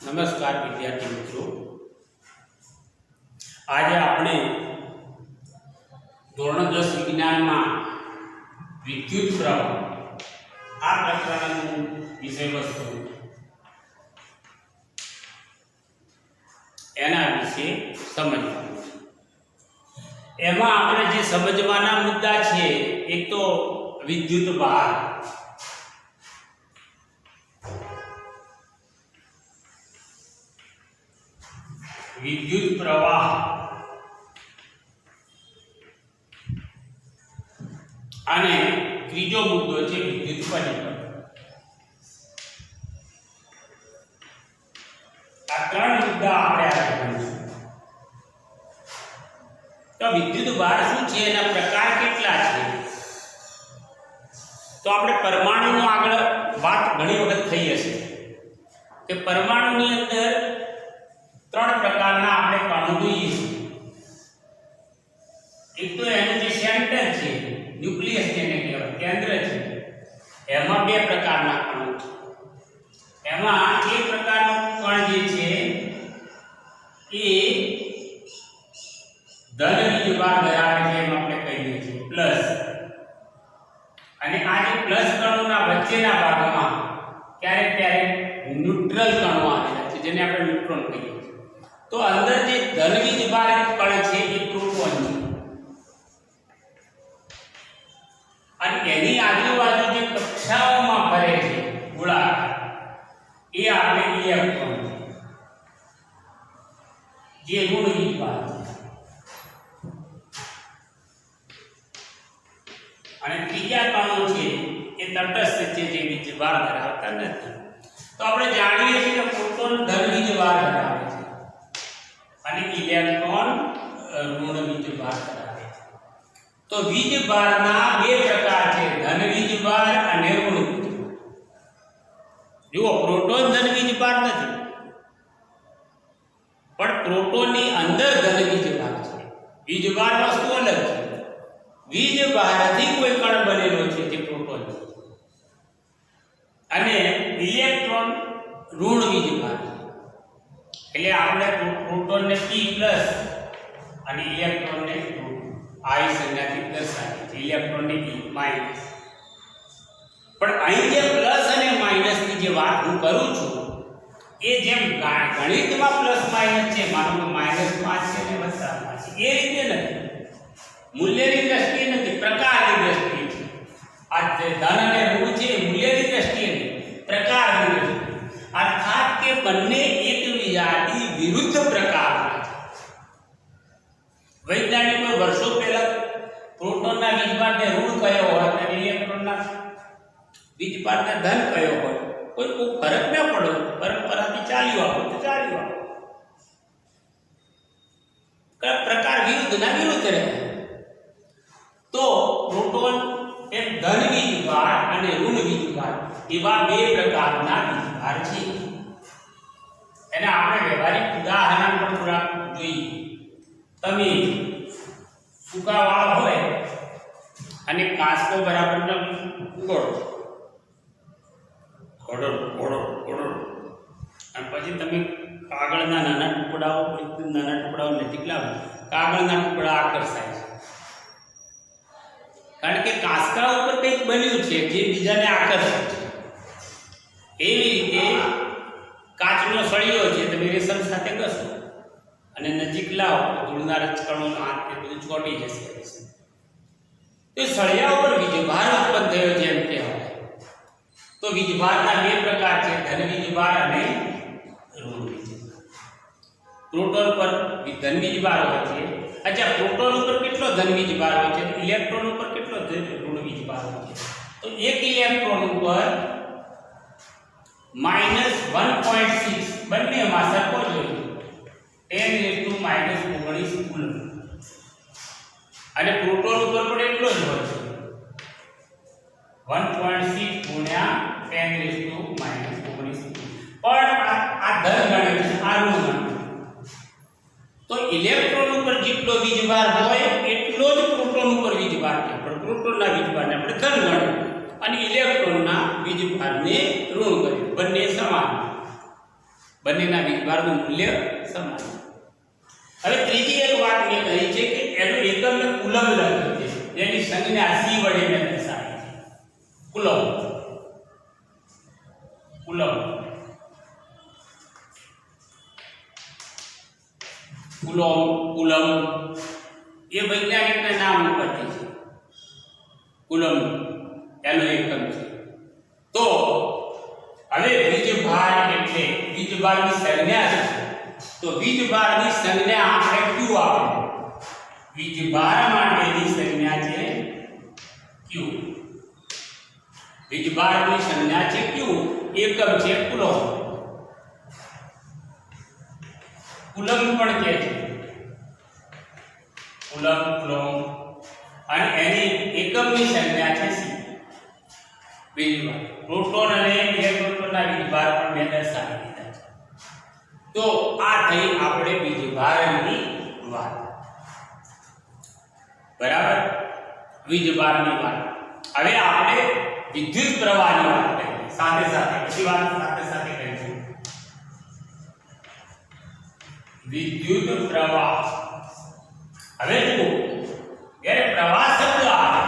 नमस्कार विद्यार्थी मित्रों, आज आपणे धोरण 10 विज्ञान में विद्युत प्रवाह आ प्रकरण विषय वस्तु एना विषे समझवानुं छे। एमां आपणे जे समझवाना मुद्दा छे एक तो विद्युत भार, विद्युत प्रवाह અને ત્રીજો મુદ્દો છે વિદ્યુત પરિબળ। આ ત્રણ મુદ્દા આપણે આજે ભણીશું। તો વિદ્યુત ભાર શું છે, એના પ્રકાર કેટલા છે, તો આપણે પરમાણુનો આગળ વાત ઘણી વખત થઈ હશે કે પરમાણુની અંદર ત્રણ પ્રકારના આપણે કણો જોઈએ છીએ। એક તો એનું જે સેન્ટર છે, ન્યુક્લિયસ જેને કહેવાય, કેન્દ્ર છે, એમાં બે પ્રકારના કણો છે। એમાં એક પ્રકારનો કણ જે છે એ ધન વીજભાર ધરાવે છે, એમ આપણે કહીએ છીએ પ્લસ, અને આ જે પ્લસ કણોના વચ્ચેના ભાગમાં ક્યારેક ક્યારેક ન્યુટ્રલ કણો આવેલા છે, જેને આપણે ન્યુટ્રોન કહીએ છીએ। तो अंदर जे धन वीजभार कण छे ए प्रोटॉन छे, અને એની આજુબાજુ જે કક્ષાઓમાં ફરે છે ગોળાકાર એ આપણે ઇલેક્ટ્રોન જે ઋણ વીજભાર છે। અને ત્રીજા કણો છે એ તટસ્થ છે, જે વીજભાર ધરાવતા નથી। તો આપણે જાણીએ છીએ કે પ્રોટોન ધન વીજભાર ધરાવે છે અને ઇલેક્ટ્રોન ઋણ વીજભાર ધરાવે છે। તો વીજભારના બે પ્રકાર છે, ધન વીજભાર અને ઋણ વીજભાર। જુઓ, પ્રોટોન ધન વીજભાર નથી, પણ પ્રોટોનની અંદર ધન વીજભાર છે। વીજભાર વસ્તુ અલગ છે, વીજભારથી કોઈ કણ બનેલો છે જે પ્રોટોન છે, અને ઇલેક્ટ્રોન ઋણ વીજભાર છે। એટલે આપણે પ્રોટોનને P+ અને ઇલેક્ટ્રોનને I સંજ્ઞાથી દર્શાવીએ છીએ, ઇલેક્ટ્રોનને E-। પણ અહીં જે પ્લસ અને માઇનસની જે વાત હું કરું છું એ જેમ ગણિતમાં પ્લસ માઇનસ છે, માનો કે -5 છે ને +5 છે, એ રીતે નથી, મૂલ્યની દ્રષ્ટિએ નથી, પ્રકારની દ્રષ્ટિએ છે। આ જે ધન અને ઋણ છે એ મૂલ્યની દ્રષ્ટિએ નહીં, પ્રકારની દ્રષ્ટિએ, અર્થાત કે બંને એકબીજાથી વિરુદ્ધ પ્રકારના છે। વૈજ્ઞાનિકો વર્ષો પહેલા પ્રોટોનના વીજભારને ઋણ કયો હોય અને ઇલેક્ટ્રોનના વીજભારને ધન કયો હોય, કોઈ ફરક ન પડે, પરંપરાથી ચાલ્યું આવે તો ચાલ્યું આવે, પ્રકાર વિરુદ્ધના વિરુદ્ધ રહે। તો પ્રોટોન એ ધન વીજભાર અને ઋણ વીજભાર એવા બે પ્રકારના વીજભાર છે। એને આપણે વ્યવહારિક ઉદાહરણ પર થોડા જોઈએ। તમે ફૂંકાવાળા હોય અને કાચકો બરાબર ઉગડો ઘોડો ઘોડો ઘોડો, અને પછી તમે કાગળના નાના ટુકડાઓ, એકદમ નાના ટુકડાઓ નજીક લાવો, કાગળના ટુકડા આકર્ષાય છે, કારણ કે કાચકા ઉપર કંઈક બન્યું છે જે બીજાને આકર્ષે છે। એવી રીતે કાચનો સળિયો છે, તમે રેશમ સાથે ઘસો અને નજીક લાવો તો ધૂળના રજકણો હાથ ને બધું ચોંટી જશે। તો સળિયા ઉપર વીજભાર ઉત્પન્ન થયો છે એમ કહેવાય। તો વીજભારના બે પ્રકાર છે, ધન વીજભાર અને ઋણ વીજભાર। પ્રોટોન પર ધન વીજભાર હોય છે। અચ્છા, પ્રોટોન ઉપર કેટલો ધન વીજભાર હોય છે, ઇલેક્ટ્રોન ઉપર કેટલો ઋણ વીજભાર હોય છે? તો એક ઇલેક્ટ્રોન ઉપર -1.6 બંનેમાં સરખો જ હોય, 10⁻⁻⁹ કુલમ, અને પ્રોટોન ઉપર પણ એટલો જ હોય છે, 1.6 × 10⁻⁻⁹ પણ આ ધન ગણ્યો છે, આ ઋણ ગણ્યો। તો ઇલેક્ટ્રોન ઉપર જેટલો વીજભાર હોય એટલો જ પ્રોટોન ઉપર વીજભાર છે, પણ પ્રોટોનના વીજભારને આપણે ધન ગણ્યો અને ઇલેક્ટ્રોનના વીજભારને ઋણ કર્યું, બંને સમાન। બંનેના વીજભારનું મૂલ્ય સમાન. હવે ત્રીજી એક વાત મેં કહી છે કે એનો એકમ કુલમ લખ્યો છે, જેની સંજ્ઞા સી વડે મેં દર્શાવી છે. કુલમ કુલમ કુલમ કુલમ એ વૈજ્ઞાનિકના નામ ઉપરથી છે. કુલમ એનો એકમ છે. તો હવે વીજભાર એટલે વીજભારની સંજ્ઞા છે. તો વીજભારની સંજ્ઞા આપણે ક્યુ આપે. વીજભાર માટેની સંજ્ઞા છે ક્યુ. વીજભારની સંજ્ઞા છે ક્યુ, એકમ છે કુલમ. કુલમ પણ કહે છે કુલમ કુલમ, અને એની એકમની સંજ્ઞા છે સી. વીજભાર પ્રોટોન અને ઇલેક્ટ્રોનના વીજભાર પણ મેં દર્શાવી દીધા છે. તો આ થઈ આપણે વીજભારની વાત. બરાબર, વીજભારની વાત. હવે આપણે વિદ્યુત પ્રવાહની વાત કરીએ સાથે સાથે, બધી વાત સાથે સાથે કરીશું. વિદ્યુત પ્રવાહ. હવે જુઓ, જ્યારે પ્રવાહ શબ્દ આવે,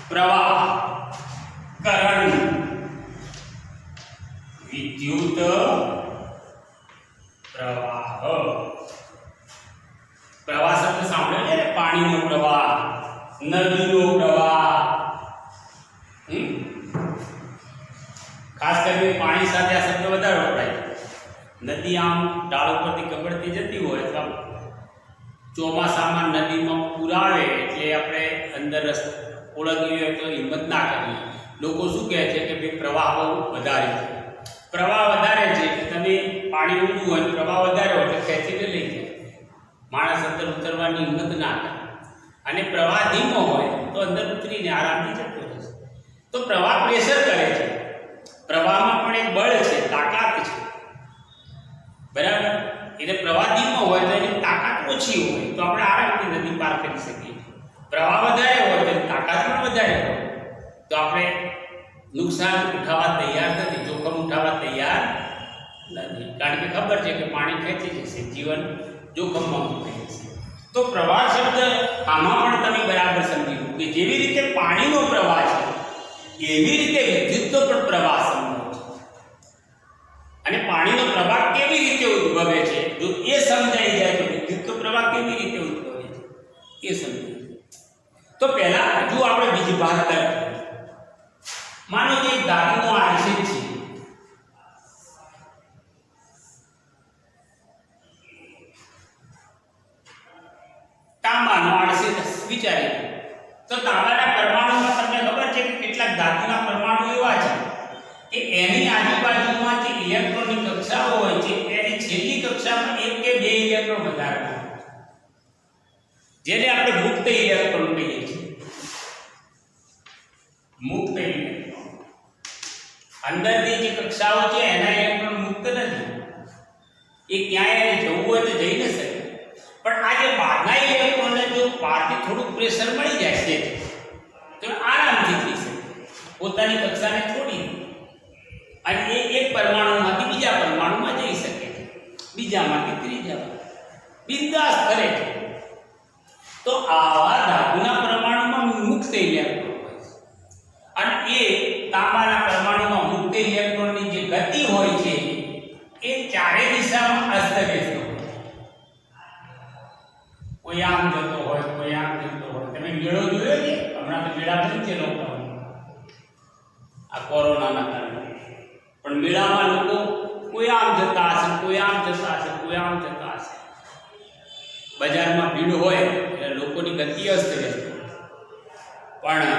પ્રવાહ, કરંટ, વિદ્યુત પ્રવાહ. પ્રવાહ શબ્દ સાંભળ્યો છે ને, પાણીનો પ્રવાહ, નદીનો પ્રવાહ. ખાસ કરીને પાણી સાથે આ શબ્દ વધારે વપરાય. નદી આમ ઢાળ ઉપરથી ગબડતી જતી હોય, અથવા ચોમાસામાં નદીમાં પૂર આવે એટલે આપણે અંદર ઓળંગી હોય તો હિંમત ના કરીએ. લોકો શું કહે છે કે ભાઈ પ્રવાહ બહુ વધારે છે. પ્રવાહ વધારે છે એટલે તમે પાણી ઊંડું હોય, પ્રવાહ વધારે હોય એટલે ખેંચીને લઈ જાય. માણસ અંદર ઉતરવાની હિંમત ના કરે. અને પ્રવાહ ધીમો હોય તો અંદર ઉતરીને આરામથી જતો રહેશે. તો પ્રવાહ પ્રેશર કરે છે. પ્રવાહમાં પણ એક બળ છે, તાકાત છે. બરાબર, એટલે પ્રવાહ ધીમો હોય તો એની તાકાત ઓછી હોય તો આપણે આરામથી નદી પાર કરી શકીએ. પ્રવાહ વધારે હોય તો તાકાત પણ વધારે હોય તો આપણે નુકસાન ઉઠાવવા તૈયાર નથી, જોખમ ઉઠાવવા તૈયાર નથી. કારણ કે ખબર છે કે પાણી ખેંચી જશે, જીવન જોખમમાં મુકાઈ જશે. તો પ્રવાહ શબ્દ આમાં પણ તમે બરાબર સમજી લો કે જેવી રીતે પાણીનો પ્રવાહ છે એવી રીતે વિદ્યુતનો પણ પ્રવાહ સંભવ છે. અને પાણીનો પ્રવાહ કેવી રીતે ઉદ્ભવે છે, જો એ સમજાઈ જાય તો વિદ્યુતનો પ્રવાહ કેવી રીતે ઉદ્ભવે છે એ સમજાય. તો પહેલા હજુ આપણે વીજભાર તરફ. માનો કે એક ધાતુનો આડછેદ છે. તાંબાનો આડછેદ વિચારીએ તો તાંબાના પરમાણુમાં તમને ખબર છે કે કેટલાક ધાતુના પરમાણુ એવા છે કે એની આજુબાજુમાં જે ઇલેક્ટ્રોનની કક્ષાઓ હોય છે એની છેલ્લી કક્ષામાં એક કે બે ઇલેક્ટ્રોન વધારે હોય, જેને આપણે મુક્ત ઇલેક્ટ્રોન કહીએ છીએ. મુક્ત ઇલેક્ટ્રોન અંદરની જે કક્ષાઓ છે એના ઇલેક્ટ્રોન મુક્ત નથી. એ ક્યાંય જવું હોય તો જઈ ન શકે. પણ આ જે બહારના ઇલેક્ટ્રોનને જો બહારથી થોડુંક પ્રેશર મળી જાય છે તો આરામથી થઈ શકે, પોતાની કક્ષાને છોડી અને એ એક પરમાણુમાંથી બીજા પરમાણુમાં જઈ શકે, બીજામાંથી ત્રીજામાં બિંદાસ કરે છે. તો આવા ધાતુના પરમાણુમાં મુક્ત ઇલેક્ટ્રોન હોય છે. અને એ તાંબાના પરમાણુમાં મુક્ત ઇલેક્ટ્રોનની જે ગતિ હોય છે એ ચારે દિશામાં અસ્તવ્યસ્ત હોય. કોઈ આમ જતો હોય, કોઈ આમ જતો હોય. તમે મેળો જોયો છે? હમણાં તો મેળા બંધ છે લોકો આ કોરોનાના કારણે. પણ મેળામાં લોકો કોઈ આમ જતા હશે, કોઈ આમ જતા હશે, કોઈ આમ જતા હશે. બજારમાં ભીડ હોય એટલે લોકોની ગતિ અસ્તવ્યસ્ત. પણ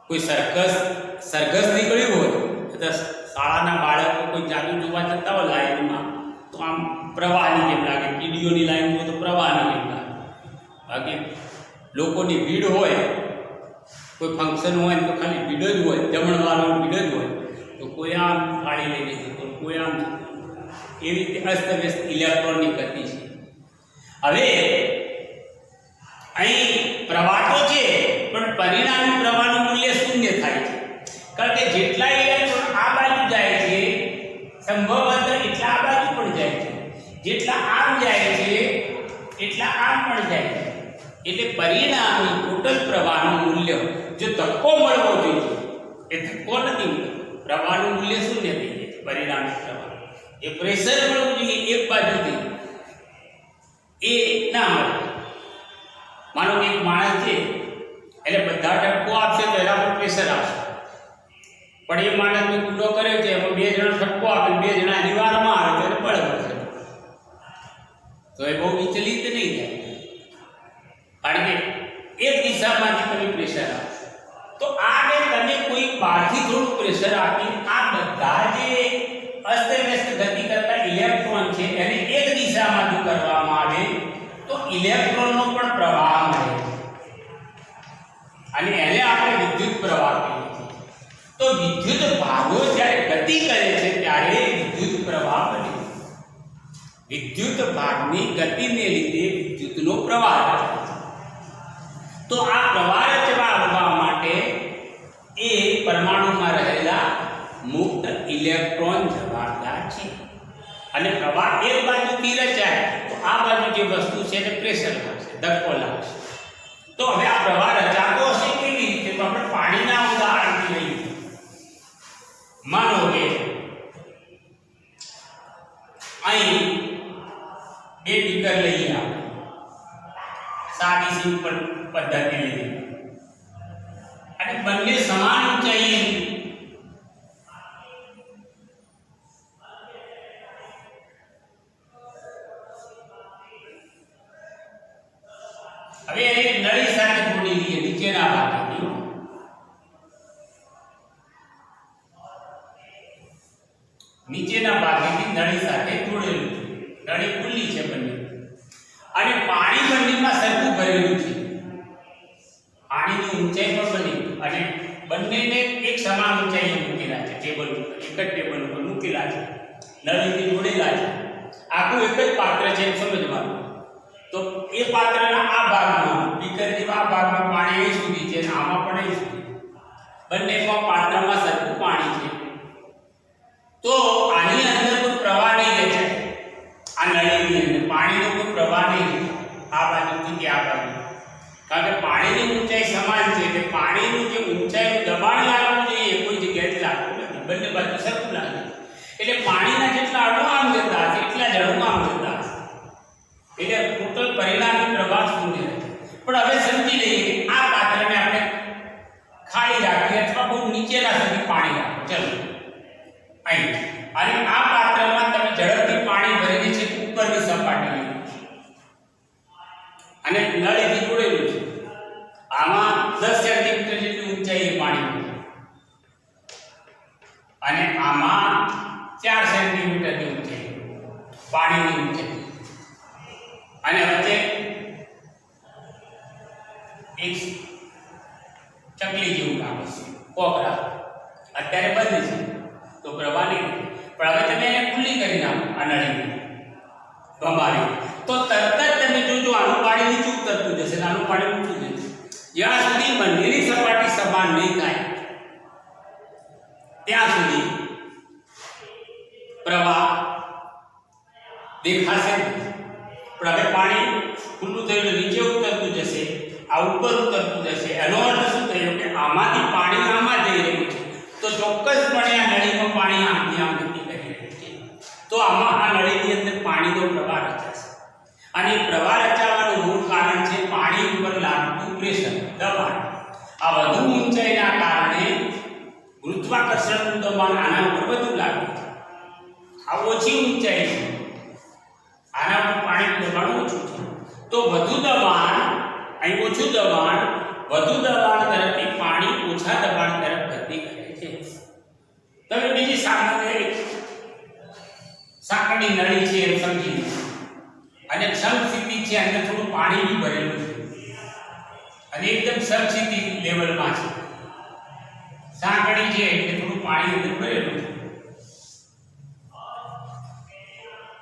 કોઈ સરઘસ નીકળ્યું હોય તો શાળાના બાળકો કોઈ જાદુ જોવા જતા હોય લાઈનમાં તો આમ પ્રવાહની જેમ લાગે. કીડીઓની લાઈન હોય તો પ્રવાહની જેમ લાગે. બાકી લોકોની ભીડ હોય, કોઈ ફંક્શન હોય ને તો ખાલી ભીડ જ હોય, જમણવાળાની ભીડ જ હોય તો કોઈ આમ થાળી લઈને જતો, કોઈ આમ જતો. એવી રીતે અસ્તવ્યસ્ત ઇલેક્ટ્રોનની ગતિ છે. હવે અહીં પ્રવાહ તો છે પણ પરિણામી પ્રવાહનું મૂલ્ય શૂન્ય થાય છે. કારણ કે જેટલા ઇલેક્ટ્રોન આ બાજુ જાય છે સંભવતઃ એટલા આ બાજુ પણ જાય છે, જેટલા આમ જાય છે એટલા આમ પણ જાય છે. એટલે પરિણામી ટોટલ પ્રવાહનું મૂલ્ય જો ધક્કો મળવો જોઈએ એ ધક્કો નથી મળતો, પ્રવાહનું મૂલ્ય શૂન્ય થઈ જાય છે. પરિણામી પ્રવાહ એ પ્રેશર મળવું જોઈએ એક બાજુથી એ ના મળે. માનો કે એક માણસ છે એટલે બધા ધક્કો આપશે તો એના પર પ્રેશર આવશે, પણ એ માણસને ગુનો કર્યો છે એમાં બે જણા ધક્કો આપે, બે જણા એની વારમાં આવે તો એને બળ વધે, તો એ બહુ વિચલિત નહીં થાય. કારણ કે એક દિશામાંથી તમે પ્રેશર આપશો તો આને તમે કોઈ બહારથી થોડું પ્રેશર આપી આ બધા જે અસ્તવ્યસ્ત ગતિ કરતા ઇલેક્ટ્રોન છે એને એક દિશામાંથી કરવામાં આવે તો ઇલેક્ટ્રોનનો પણ પ્રવાહ મળે અને એને આપણે વિદ્યુત પ્રવાહ કહીએ છીએ. તો વિદ્યુત ભાગો જ્યારે ગતિ કરે છે ત્યારે વિદ્યુત પ્રવાહ બને. વિદ્યુત ભાગની ગતિને લીધે વિદ્યુતનો પ્રવાહ થાય. તો આ પ્રવાહ રચવા માટે એ પરમાણુમાં રહેલા મુક્ત ઇલેક્ટ્રોન જવાબદાર છે. અને પ્રવાહ એક બાજુથી રચાય તો આ બાજુ જે વસ્તુ છે એને પ્રેશર લાગશે, ધક્કો લાગશે. તો હવે આ પ્રવાહ રચાતો હશે કેવી રીતે? તો આપણે પાણીના ઉદાહરણથી લઈએ. માનો કે અહીં બે બીકર લઈએ આપણે, સાદી સિમ્પલ પદ્ધતિ લઈએ અને બંને સમાન ઊંચાઈએ હવે એક નળી સાથે જોડી દઈએ નીચેના ભાગેથી. નીચેના ભાગેથી નળી સાથે જોડેલું છે, નળી ખુલ્લી છે બંને અને પાણી બંનેમાં સરખું ભરેલું છે. પાણીની ઊંચાઈ પણ બની અને બંનેને એક સમાન ઊંચાઈએ મૂકેલા છે, ટેબલ ઉપર, એક જ ટેબલ ઉપર મૂકેલા છે, નળીથી જોડેલા છે. આખું એક જ પાત્ર છે એમ સમજવાનું. તો એ પાત્રના આ ભાગમાં બીકરની આ ભાગમાં પાણી અહીં સુધી છે અને આમાં પણ અહીં સુધી, બંનેમાં પાત્રમાં સરખું પાણી છે. તો આની અંદર કોઈ પ્રવાહ નહીં રચાય, આ નળીની અંદર પાણીનો કોઈ પ્રવાહ નહીં રચાય આ બાજુથી કે આ બાજુ, કારણ કે પાણીની ઊંચાઈ સમાન છે. એટલે પાણીનું જે ઊંચાઈનું દબાણ લાગવું જોઈએ કોઈ જગ્યાએથી લાગતું નથી, બંને બાજુ સરખું લાગે. એટલે પાણીના જેટલા અણુ આમ જતા હશે એટલા જ અણુ આમ જતા હશે, એટલે ટોટલ પરિણામી પ્રવાહ શૂન્ય રહે. પણ હવે સમજી લઈએ કે આ પાત્રને આપણે ખાલી રાખીએ અથવા બહુ નીચેના સુધી પાણી રાખો. ચલો અહીં અને આ પાત્રમાં તમે ઝડપથી પાણી ભરીને છે ઉપરની સપાટી અને નળીથી જોડેલું છે. આમાં 10 સેન્ટીમીટર જેટલી ઊંચાઈએ પાણી અને આમાં 4 સેન્ટીમીટરની ઊંચાઈ પાણીની ઊંચાઈ અને વચ્ચે એક ચકલી જેવું કામ છે, કોકરા અત્યારે બંધ છે તો પ્રવાહ નહીં. પણ હવે તમે એને ખુલ્લી કરી નાખો આ નળીને ગમાવી તો તરત જ તમે જોજો આનું પાણી નીચે ઉતરતું જશે, આનું પાણી ઊંચું જશે. જ્યાં સુધી બંનેની સપાટી સમાન નહીં થાય ત્યાં સુધી પ્રવાહ દેખાશે નહીં. પણ હવે પાણી ખુલ્લું થયું નીચે ઉતરતું જશે, આ ઉપર ઉતરતું જશે. એનો અર્થ શું થયો કે આમાંથી પાણી આમાં જઈ રહ્યું છે તો ચોક્કસપણે આ નળીમાં પાણી આમથી આમ ગતિ કરી રહ્યું છે. તો આમાં આ નળીની અંદર પાણીનો પ્રવાહ રચાશે અને પ્રવાહ રચાવાનું મૂળ કારણ છે પાણી ઉપર લાગતું પ્રેશર, દબાણ. આ વધુ ઊંચાઈના કારણે ગુરુત્વાકર્ષણનું દબાણ આના ઉપર વધુ લાગે છે. આ ઓછી ઊંચાઈ છે, આના ઉપર પાણીનું દબાણ ઓછું છે. તો વધુ દબાણ અહીં ઓછું દબાણ, વધુ દબાણ તરફથી પાણી ઓછા દબાણ તરફ ગતિ કરે છે. તમે બીજી સાંકડી નળી છે એમ સમજી લો અને સમસ્થિતિ છે, અંદર થોડું પાણી બી ભરેલું છે અને એકદમ સમસ્થિતિ લેવલમાં છે. સાંકડી છે એટલે થોડું પાણી અંદર ભરેલું છે,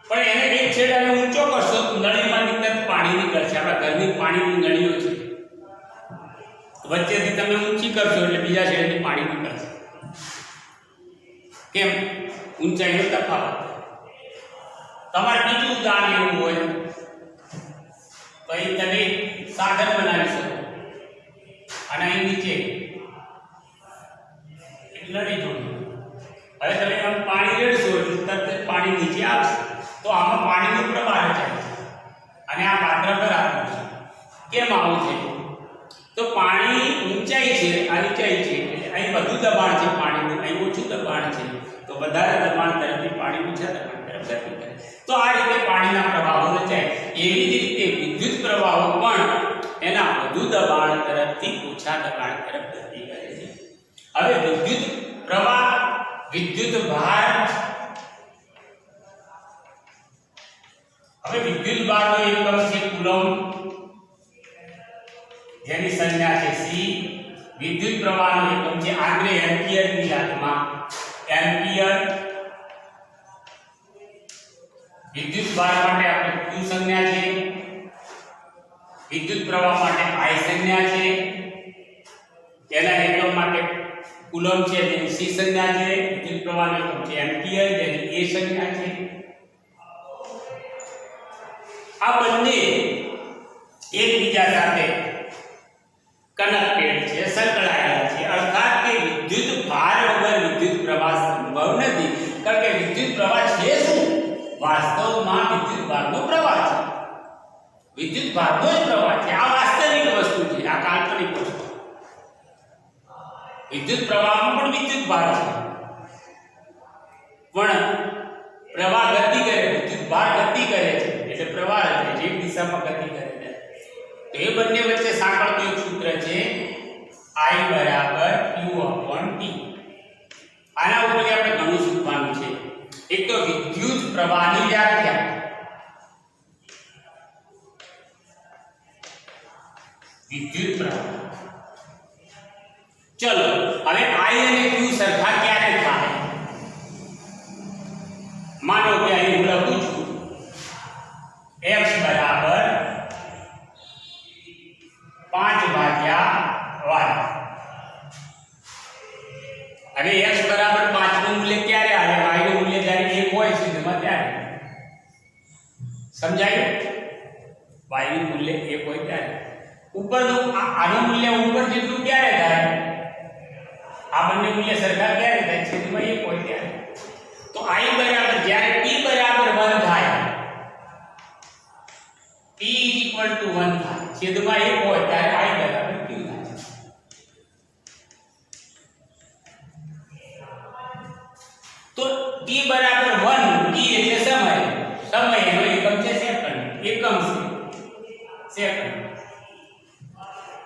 પણ એને એક છેડાને ઊંચો કરશો તો નળીમાંથી તરત પાણી નીકળશે. આપણા ઘરની પાણીની નળીઓ છે, વચ્ચેથી તમે ઊંચી કરશો એટલે બીજા છેડેથી પાણી નીકળશે. કેમ? ઊંચાઈનો તફાવત. તમારે બીજું ઉદાહરણ એવું હોય તો અહીં તમે સાગર બનાવી શકો અને અહીં નીચે એટલે નહીં જોડ્યું. હવે તમે આમ પાણી રેડશો એટલે તરત જ પાણી નીચે આવશે, તો આમાં પાણીનો પ્રવાહ રચાય છે અને આ પાત્ર બરાબર છે. કેમ આવું છે? તો પાણી ઊંચાઈ છે, આ ઊંચાઈ છે એટલે અહીં વધુ દબાણ છે પાણીનું, અહીં ઓછું દબાણ છે, તો વધારે દબાણ તરફથી પાણી ઓછા દબાણ તરફ ગતિ કરે. તો આ રીતે પાણીના પ્રવાહો રચાય. એવી જ રીતે વિદ્યુત પ્રવાહો પણ એના વધુ દબાણ તરફથી ઓછા દબાણ તરફ ગતિ કરે છે. હવે વિદ્યુત પ્રવાહ, વિદ્યુત ભાર, હવે વિદ્યુત ભારનો એકમ છે કુલમ્બ, જેની સંજ્ઞા છે c. વિદ્યુત પ્રવાહનો એકમ છે આંગળે એમ્પિયરની યાદમાં એમ્પિયર. વિદ્યુત ભાર માટે આપણે q સંજ્ઞા છે, વિદ્યુત પ્રવાહ માટે I સંજ્ઞા છે, તેના એકમ માટે કુલમ્બ છે જેની c સંજ્ઞા છે, વિદ્યુત પ્રવાહનો એકમ છે એમ્પિયર જેની a સંજ્ઞા છે. આ બંને એકબીજા સાથે કનેક્ટેડ છે, સંકળાયેલા છે. અર્થાત કે વિદ્યુત ભાર વગર વિદ્યુત પ્રવાહ સંભવ નથી. કારણ કે વિદ્યુત પ્રવાહ છે શું? વાસ્તવમાં વિદ્યુત ભારનો પ્રવાહ છે, વિદ્યુત ભારનો જ પ્રવાહ છે. આ વાસ્તવિક વસ્તુ છે, આ કાલ્પનિક વસ્તુ. વિદ્યુત પ્રવાહમાં પણ વિદ્યુત ભાર છે, પણ પ્રવાહ ગતિ કરે, વિદ્યુત ભાર ગતિ કરે છે એટલે પ્રવાહ રચાય છે, એક દિશામાં ગતિ કરે છે. તો એ બંને વચ્ચે સાંકળતું એક સૂત્ર છે I બરાબર Q/T. આના ઉપરથી આપણે ઘણું શીખવાનું છે. એક તો વિદ્યુત પ્રવાહની વ્યાખ્યા, વિદ્યુત પ્રવાહ. ચલો હવે I અને Q સરખા ક્યારે થાય? માનો કે અહીં હું લખું છું x બરાબર 5/y. હવે x બરાબર 5 નું મૂલ્ય ક્યારે આવે? y નું મૂલ્ય જ્યારે 1 હોય છે તેમાં ત્યારે. સમજાયું? y નું મૂલ્ય 1 હોય ત્યારે. ઉપરનું આનું મૂલ્ય ઉપર જેટલું ક્યારે થાય? આ બંને મૂલ્ય સરખા ક્યારે થાય? છેદમાં 1 હોય ત્યારે. તો I બરાબર જ્યારે t બરાબર 1 થાય, t = 1 થાય, છેદમાં 1 હોય ત્યારે I બરાબર q થાય. તો t બરાબર 1, t એટલે સમય, સમય એનો એકમ છે સેકન્ડ, એકમ છે સેકન્ડ.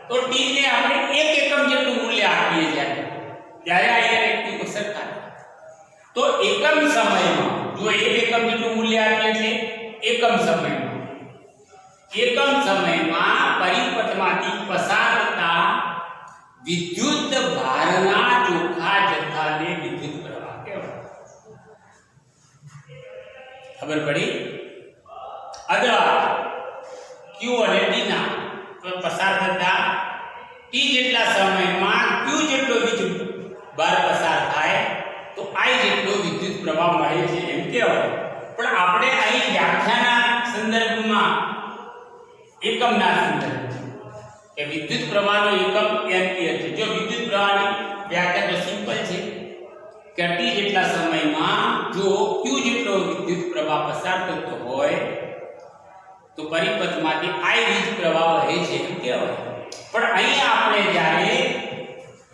તો t ને આપણે 1 એકમ જેટલું મૂલ્ય આપીએ ત્યારે I અને q સરખા. તો એકમ સમયમાં જો 1 એકમ જેટલું મૂલ્ય આપીએ છીએ એકમ સમયમાં પરિપથમાંથી પસાર થતા વિદ્યુત ભારના ચોખ્ખા જથ્થાને વિદ્યુત પ્રવાહ કહેવાય. ખબર પડી? અથવા q અને t ના પસાર થતા t જેટલા સમયમાં q જેટલો વિદ્યુત ભાર પસાર થાય તો I જેટલો વિદ્યુત પ્રવાહ મળે છે એમ કહેવાય. પણ આપણે અહીં વ્યાખ્યાના સંદર્ભમાં, એકમના સંદર્ભમાં, કે વિદ્યુત પ્રવાહનો એકમ એમ્પિયર છે. જો વિદ્યુત પ્રવાહની વ્યાખ્યા તો સિમ્પલ છે કે t જેટલા સમયમાં જો q જેટલો વિદ્યુત પ્રવાહ પસાર થતો હોય તો પરિપથમાંથી I વીજ પ્રવાહ વહે છે એમ કહેવાય. પણ અહીં આપણે જ્યારે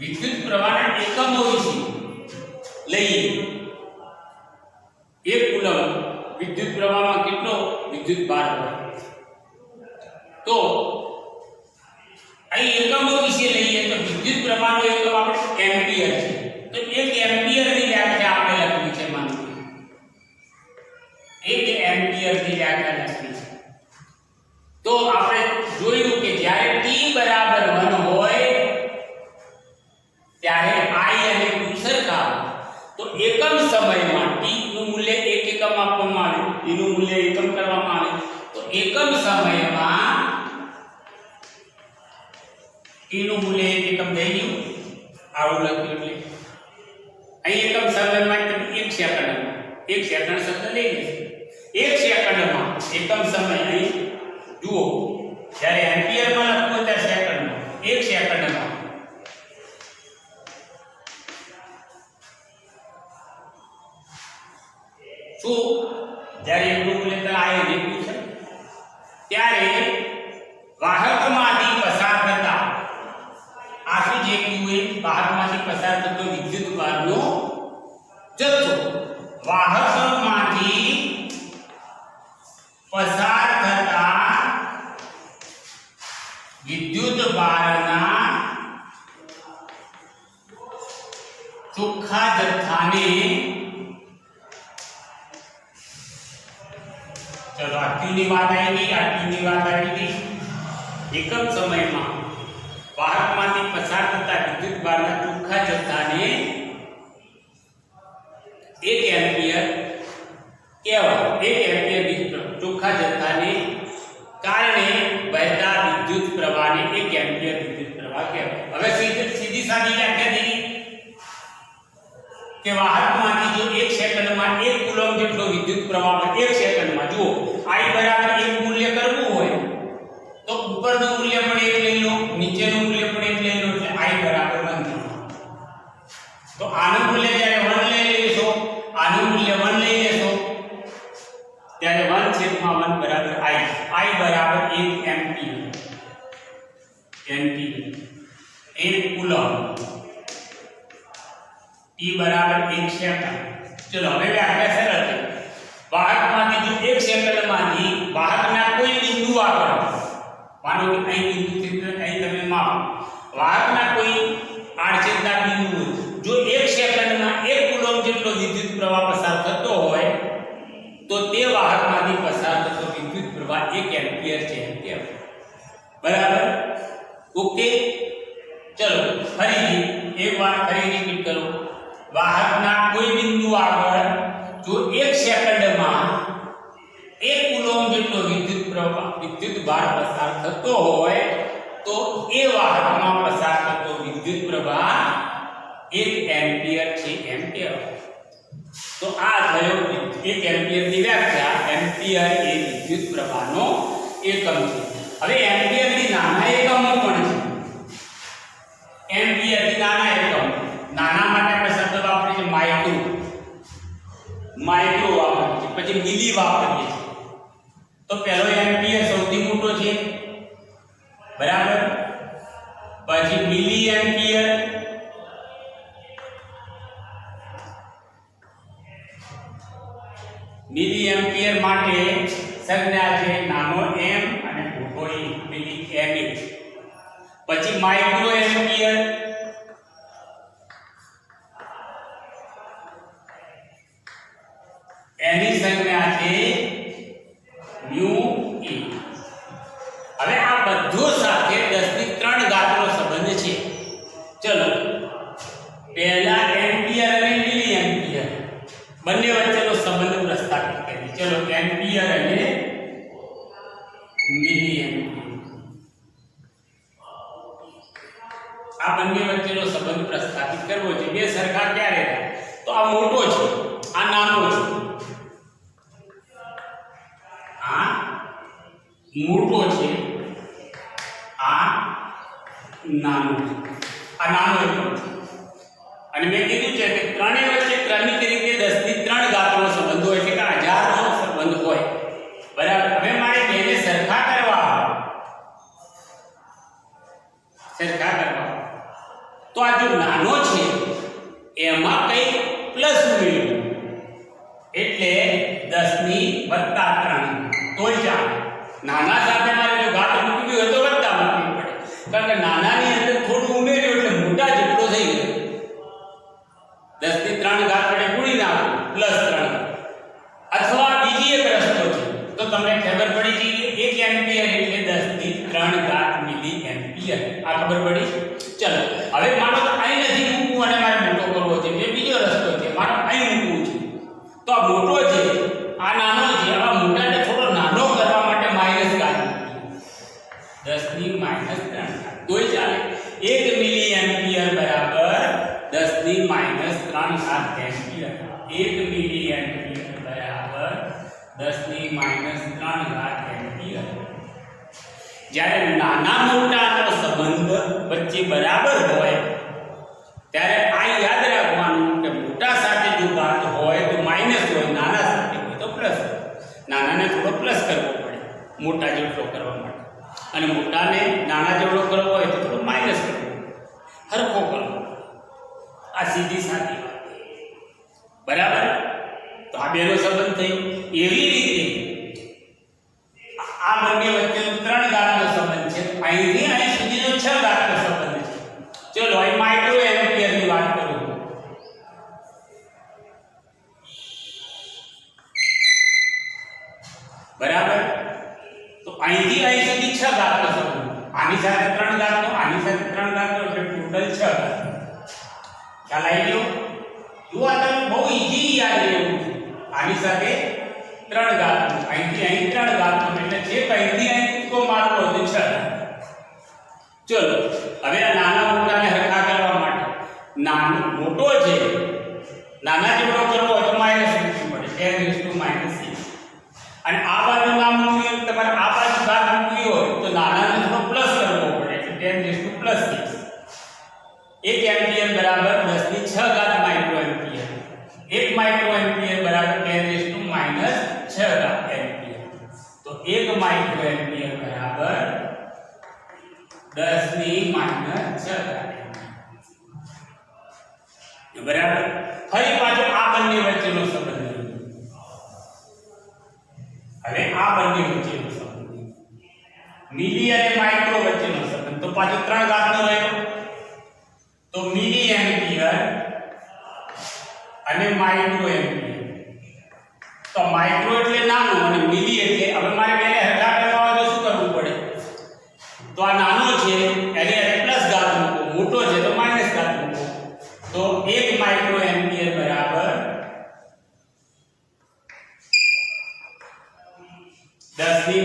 વિદ્યુત પ્રવાહના એકમો વિશે લઈએ, 1 કુલમ્બ વિદ્યુત પ્રવાહમાં કેટલો વિદ્યુત ભાર હોય, તો અહીં એકમો વિશે લઈએ તો વિદ્યુત પ્રવાહનો એકમ આપણે એમ્પિયર છે. તો 1 એમ્પિયરની વ્યાખ્યા આપણે લખવી છે. માનો 1 એમ્પિયરની વ્યાખ્યા લખવી છે. તો આપણે જોયું કે જ્યારે t બરાબર 1 હોય ત્યારે I અને q સરખા. તો એકમ સમયમાં t નું મૂલ્ય 1 એકમ આપવામાં આવે, t નું મૂલ્ય એકમ કરવામાં આવે, તો એકમ સમયમાં t નું મૂલ્ય 1 એકમ થઈ ગયું. આવું લખ્યું એટલે અહીં એકમ સમયમાં તમે 1 સેકન્ડમાં 1 સેકન્ડ શબ્દ લઈ લેશો 1 સેકન્ડમાં એકમ સમય અહીં જુઓ જ્યારે એમ્પિયરમાં લખવું ત્યારે સેકન્ડમાં 1 સેકન્ડમાં શું જ્યારે એકનું મૂલ્ય આયન એકલું છે ત્યારે વાહકમાંથી પસાર થતા આ શું જે કીધું વાહકમાંથી પસાર થતો વિદ્યુતભારનો જથ્થો વાહકમાંથી પસાર થતા વિદ્યુતભારના ચોખ્ખા જથ્થાને चलो आटली बात आई गई एकम समय में वाहकमांथी पसार थता विद्युतभाરના ચોખ્ખા જથ્થાને 1 એમ્પિયર કહેવાય 1 એમ્પિયર ચોખ્ખા જથ્થાને કારણે વહેતા વિદ્યુત પ્રવાહને 1 એમ્પિયર વિદ્યુત પ્રવાહ કહેવાય। હવે સીધી સાદી વ્યાખ્યા દીધી કે વાહકમાંથી જો 1 સેકન્ડમાં 1 કુલોમ્બ જેટલો વિદ્યુત પ્રવાહ 1 સેકન્ડમાં જુઓ I બરાબર 1 મૂલ્ય કરવું હોય તો ઉપરનું મૂલ્ય પણ 1 લઈ લો નીચેનું મૂલ્ય પણ 1 લઈ લો એટલે I બરાબર 1 થાય। તો આનું મૂલ્ય જ્યારે 1 લઈ લેશો આનું મૂલ્ય 1 લઈ લેશો ત્યારે 1/1 બરાબર I બરાબર 1 એમ્પિયર 1 કુલોમ્બ T बराबर 1 सेकंड। चलो હવે વ્યાખ્યા સરળ છે વાહકમાંથી જો 1 સેકન્ડમાંથી વાહકના કોઈ બિંદુ આગળ માનો કે અહીં બિંદુથી અહીં તમે માપો વાહકના કોઈ આડછેદના બિંદુ જો 1 સેકન્ડમાં 1 કુલોમ્બ જેટલો વિદ્યુત પ્રવાહ પસાર થતો હોય તો તે વાહકમાંથી પસાર થતો વિદ્યુત પ્રવાહ 1 એમ્પિયર છે કહેવાય। બરાબર ઓકે ચલો ફરીથી એક વાર ફરી રિપીટ કરો વાહકના કોઈ બિંદુ આગળ જો 1 સેકન્ડમાં 1 કુલોમ્બ જેટલો વિદ્યુતભાર પસાર થતો હોય તો એ વાહકમાં પસાર થતો વિદ્યુત પ્રવાહ 1 એમ્પિયર છે એમ કહેવાય। તો આ થયો 1 એમ્પિયરની વ્યાખ્યા એમ્પિયર એ વિદ્યુત પ્રવાહનો એકમ છે। હવે એમ્પિયરની નાના એકમો પણ છે એમ્પિયરની નાના એકમ નાના માટે આપણે શબ્દ વાપરીએ છીએ માઇક્રો વાપરીએ છીએ પછી મિલી વાપરીએ છીએ તો પહેલો એમ્પિયર સૌથી મોટો છે બરાબર પછી મિલી એમ્પિયર માટે સંજ્ઞા છે નાનો m અને મોટો e મિલી me પછી માઇક્રો એમ્પિયર એની સંજ્ઞા છે મ્યુ e। હવે આ બધું સાથે 10⁻³ ઘાતનો સંબંધ છે। ચલો પહેલા એમ્પિયર અને મિલી એમ્પિયર બંને વચ્ચેનો સંબંધ પ્રસ્થાપિત કરીએ। ચલો એમ્પિયર અને મિલી એમ્પિયર આ બંને વચ્ચેનો સંબંધ પ્રસ્થાપિત કરવો છે। બે સરખા ક્યારે થાય તો આ મોટો છે આ નાનો છે મોટો છે આ નાનો છે આ નાનો એકમ છે અને મેં કીધું છે કે ત્રણેય વચ્ચે ક્રમિક રીતે 10⁻³ ઘાતનો સંબંધ હોય એટલે કે 1000 નો સંબંધ હોય બરાબર। હવે મારે બેને સરખા કરવા તો આ જો નાનો છે એમાં કંઈક પ્લસ ઉમેર્યું એટલે 10⁻³ તોય ચાલે। નાના સાથે મારે જો ઘાત મૂકવી હોય તો વત્તા મૂકવી પડે કારણ કે નાનાની અંદર થોડું ઉમેર્યું એટલે મોટા જેટલો થઈ ગયો 10⁻³ વડે ગુણી નાખો +3 અથવા બીજી એક રસ્તો છે તો તમને ખબર પડી ગઈ 1 એમ્પિયર એટલે 10⁻³ મિલી એમ્પિયર આ ખબર પડી। ચલો હવે માનો તો અહીં નથી મૂકવું અને મારે મોટો કરવો છે એ બીજો રસ્તો છે મારે અહીં મૂકવું છે તો આ મોટો છે આ નાનો છે આ મોટાને થોડો નાનો કરવા માટે -3 તોય ચાલે 1 મિલી એમ્પિયર બરાબર 10⁻³ -3 ઘાત એમ્પિયર 1 મિલી એમ્પિયર બરાબર 10 - 3 ઘાત એમ્પિયર। જ્યારે નાના મોટાનો સંબંધ વચ્ચે બરાબર હોય ત્યારે આ યાદ રાખવાનું કે મોટા સાથે જો ઘાત હોય તો માઈનસ હોય, નાના સાથે હોય તો પ્લસ હોય। નાનાને થોડો પ્લસ કરવો પડે મોટા જેટલો કરવા માટે, અને મોટાને નાના જેટલો કરવો હોય તો થોડો માઈનસ કરવો હરખો કરવો। આ સીધી સાદી વાત બરાબર। તો આ બેનો સંબંધ થયો। એવી રીતે આ બંને વચ્ચેનો 3 ઘાતનો સંબંધ છે, અહીંથી અહીં સુધીનો 6 ઘાતનો સંબંધ છે। ચલો અહીં માઇક્રો એમ્પિયરની વાત કરું બરાબર। તો અહીંથી અહીં સુધી 6 ઘાતનો સંબંધ, આની સાથે 3 ઘાતનો, આની સાથે 3 ઘાતનો, એટલે ટોટલ 6 ઘાત। ખ્યાલ આવી ગયો? જો આ તમે બહુ ઈઝી યાદ રહેવું છે। આની સાથે 3 ઘાતનો, અહીંથી અહીં 3 ઘાતનો, એટલે જે અહીંથી અહીં કૂદકો મારવો હોય તો 6 ઘાત। ચલો હવે આ નાના મોટાને હરખા કરવા માટે નાનો મોટો છે, નાના જેવડો કરવો હોય તો માઈનસ મૂકવું પડે 10⁻⁻6। અને આ બાજુ નામ મૂક્યું હોય, તમારે આ બાજુ ઘાત મૂકવી હોય તો નાનાને થોડો પ્લસ કરવો પડે એટલે 10⁻+6। 1 એમ્પિયર બરાબર 10⁶ માઇક્રો એમ્પિયર। 1 માઇક્રો એમ્પિયર બરાબર 10⁻⁻6 એમ્પિયર। તો 1 માઇક્રો એમ્પિયર બરાબર 10⁻⁻6 બરાબર। ફરી પાછો આ બંને વચ્ચેનો સંબંધ, હવે આ બંને વચ્ચેનો સંબંધ મિલી અને માઇક્રો વચ્ચેનો સંબંધ, તો પાછો 3 ઘાતનો રહ્યો। તો મિલી એમ્પિયર અને માઇક્રો એમ્પિયર, તો માઇક્રો એટલે નાનો અને મિલી એટલે, હવે મારે બેને હરખા કરવા હોય તો શું કરવું પડે? તો આ નાનો છે એટલે પ્લસ ઘાત મૂકો, મોટો છે તો માઈનસ ઘાત મૂકો। તો 1 માઇક્રો એમ્પિયર બરાબર 10⁻³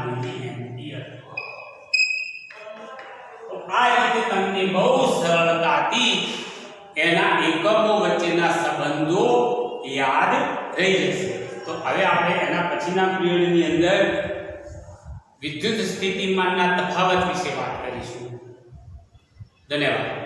મિલી એમ્પિયર। તો આ રીતે તમને બહુ સરળતાથી એના એકમો વચ્ચેના સંબંધો યાદ રહી જશે। તો હવે આપણે એના પછીના પીરિયડની અંદર વિદ્યુત સ્થિતિમાનના તફાવત વિશે વાત કરીશું। ધન્યવાદ।